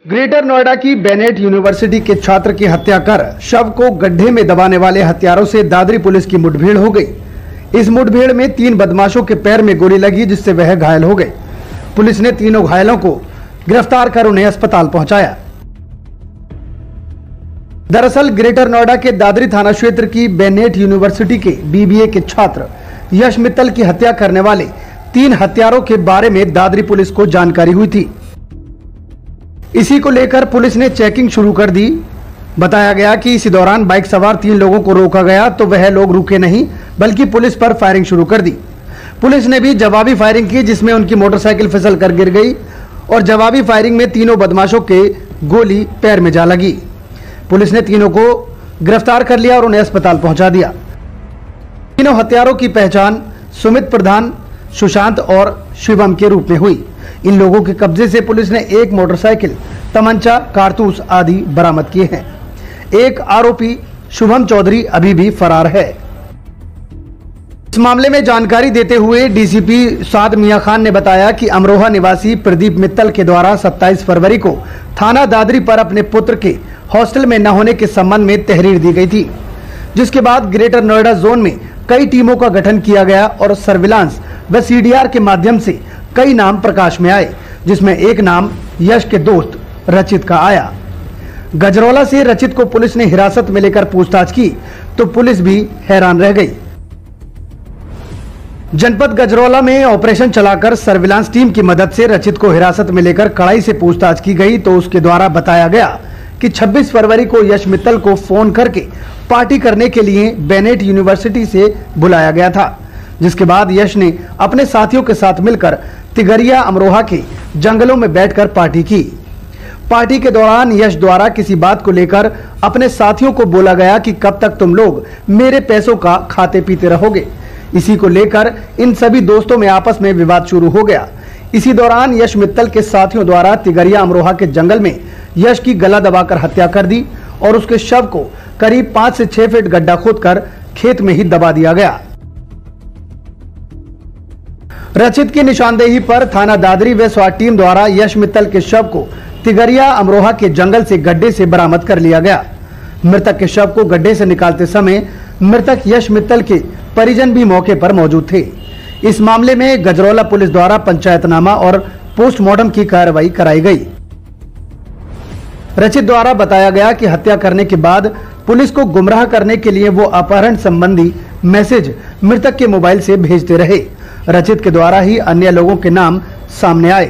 Greater Noida की Bennett university के छात्र की हत्या कर शव को गड्ढे में दबाने वाले हत्यारों से दादरी पुलिस की मुठभेड़ हो गई। इस मुठभेड़ में 3 बदमाशों के पैर में गोली लगी, जिससे वह घायल हो गए। पुलिस ने तीनों घायलों को गिरफ्तार कर उन्हें अस्पताल पहुंचाया। दरअसल ग्रेटर नोएडा के दादरी थाना क्षेत्र की बेनेट यूनिवर्सिटी के बीबीए के छात्र यश मित्तल की हत्या करने वाले 3 हत्यारों के बारे में दादरी पुलिस को जानकारी हुई थी। इसी को लेकर पुलिस ने चेकिंग शुरू कर दी। बताया गया कि इसी दौरान बाइक सवार 3 लोगों को रोका गया तो वह लोग रुके नहीं, बल्कि पुलिस पर फायरिंग शुरू कर दी। पुलिस ने भी जवाबी फायरिंग की, जिसमें उनकी मोटरसाइकिल फिसल कर गिर गई और जवाबी फायरिंग में तीनों बदमाशों के गोली पैर में जा लगी। पुलिस ने तीनों को गिरफ्तार कर लिया और उन्हें अस्पताल पहुंचा दिया। तीनों हत्यारों की पहचान सुमित प्रधान, सुशांत और शिवम के रूप में हुई। इन लोगों के कब्जे से पुलिस ने एक मोटरसाइकिल, तमंचा, कारतूस आदि बरामद किए हैं। एक आरोपी शुभम चौधरी अभी भी फरार है। इस मामले में जानकारी देते हुए डीसीपी साद मियां खान ने बताया कि अमरोहा निवासी प्रदीप मित्तल के द्वारा 27 फरवरी को थाना दादरी पर अपने पुत्र के हॉस्टल में न होने के संबंध में तहरीर दी गई थी, जिसके बाद ग्रेटर नोएडा जोन में कई टीमों का गठन किया गया और सर्विलांस व सीडीआर के माध्यम से कई नाम प्रकाश में आए, जिसमें एक नाम यश के दोस्त रचित का आया। गजरौला से रचित को पुलिस ने हिरासत में लेकर पूछताछ की तो पुलिस भी हैरान रह गई। जनपद गजरौला में ऑपरेशन चलाकर सर्विलांस टीम की मदद से रचित को हिरासत में लेकर कड़ाई से पूछताछ की गई तो उसके द्वारा बताया गया कि 26 फरवरी को यश मित्तल को फोन करके पार्टी करने के लिए बेनेट यूनिवर्सिटी से बुलाया गया था, जिसके बाद यश ने अपने साथियों के साथ मिलकर तिगरिया अमरोहा के जंगलों में बैठकर पार्टी की। पार्टी के दौरान यश द्वारा किसी बात को लेकर अपने साथियों को बोला गया कि कब तक तुम लोग मेरे पैसों का खाते पीते रहोगे। इसी को लेकर इन सभी दोस्तों में आपस में विवाद शुरू हो गया। इसी दौरान यश मित्तल के साथियों द्वारा तिगरिया अमरोहा के जंगल में यश की गला दबाकर हत्या कर दी और उसके शव को करीब 5 से 6 फीट गड्ढा खोदकर खेत में ही दबा दिया गया। रचित की निशानदेही पर थाना दादरी व स्वाट टीम द्वारा यश मित्तल के शव को तिगरिया अमरोहा के जंगल से गड्ढे से बरामद कर लिया गया। मृतक के शव को गड्ढे से निकालते समय मृतक यश मित्तल के परिजन भी मौके पर मौजूद थे। इस मामले में गजरौला पुलिस द्वारा पंचायतनामा और पोस्टमार्टम की कार्रवाई कराई गई। रचित द्वारा बताया गया कि हत्या करने के बाद पुलिस को गुमराह करने के लिए वो अपहरण संबंधी मैसेज मृतक के मोबाइल से भेजते रहे। रचित के द्वारा ही अन्य लोगों के नाम सामने आए।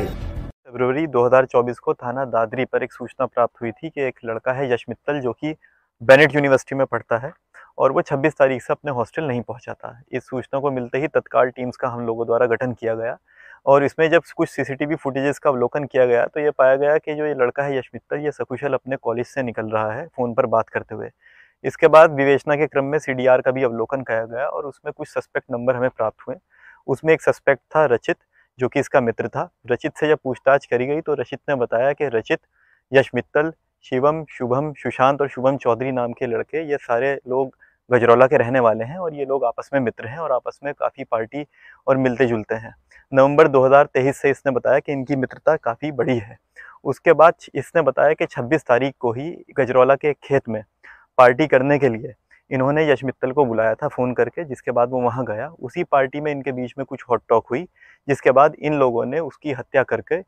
फरवरी 2024 को थाना दादरी पर एक सूचना प्राप्त हुई थी कि एक लड़का है यश मित्तल, जो कि बेनेट यूनिवर्सिटी में पढ़ता है और वो 26 तारीख से अपने हॉस्टल नहीं पहुंचा था। इस सूचना को मिलते ही तत्काल टीम्स का हम लोगों द्वारा गठन किया गया और इसमें जब कुछ सीसीटीवी फुटेजेस का अवलोकन किया गया तो ये पाया गया कि जो ये लड़का है यश मित्तल, ये सकुशल अपने कॉलेज से निकल रहा है फ़ोन पर बात करते हुए। इसके बाद विवेचना के क्रम में सीडीआर का भी अवलोकन किया गया और उसमें कुछ सस्पेक्ट नंबर हमें प्राप्त हुए। उसमें एक सस्पेक्ट था रचित, जो कि इसका मित्र था। रचित से जब पूछताछ करी गई तो रचित ने बताया कि रचित, यश मित्तल, शिवम, शुभम, सुशांत और शुभम चौधरी नाम के लड़के, ये सारे लोग गजरौला के रहने वाले हैं और ये लोग आपस में मित्र हैं और आपस में काफ़ी पार्टी और मिलते जुलते हैं। नवंबर 2023 से इसने बताया कि इनकी मित्रता काफ़ी बड़ी है। उसके बाद इसने बताया कि 26 तारीख को ही गजरौला के खेत में पार्टी करने के लिए इन्होंने यश मित्तल को बुलाया था फ़ोन करके, जिसके बाद वो वहाँ गया। उसी पार्टी में इनके बीच में कुछ हॉट टॉक हुई, जिसके बाद इन लोगों ने उसकी हत्या करके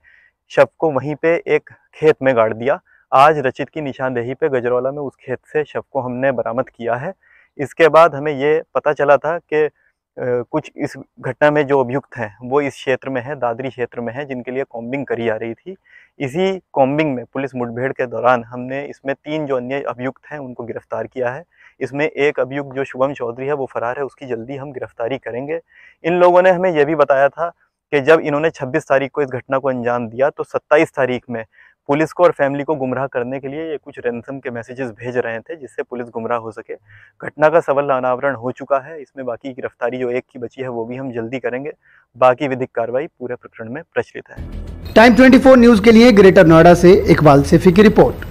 शव को वहीं पे एक खेत में गाड़ दिया। आज रचित की निशानदेही पे गजरौला में उस खेत से शव को हमने बरामद किया है। इसके बाद हमें ये पता चला था कि कुछ इस घटना में जो अभियुक्त हैं वो इस क्षेत्र में है, दादरी क्षेत्र में है, जिनके लिए कॉम्बिंग करी जा रही थी। इसी कॉम्बिंग में पुलिस मुठभेड़ के दौरान हमने इसमें 3 जो अन्य अभियुक्त हैं उनको गिरफ्तार किया है। इसमें एक अभियुक्त जो शुभम चौधरी है वो फरार है, उसकी जल्दी हम गिरफ्तारी करेंगे। इन लोगों ने हमें यह भी बताया था कि जब इन्होंने 26 तारीख को इस घटना को अंजाम दिया तो 27 तारीख में पुलिस को और फैमिली को गुमराह करने के लिए ये कुछ रैंसम के मैसेजेस भेज रहे थे, जिससे पुलिस गुमराह हो सके। घटना का सबल अनावरण हो चुका है। इसमें बाकी गिरफ्तारी जो एक की बची है वो भी हम जल्दी करेंगे। बाकी विधिक कार्रवाई पूरे प्रकरण में प्रचलित है। टाइम 24 न्यूज के लिए ग्रेटर नोएडा से इकबाल सेफी की रिपोर्ट।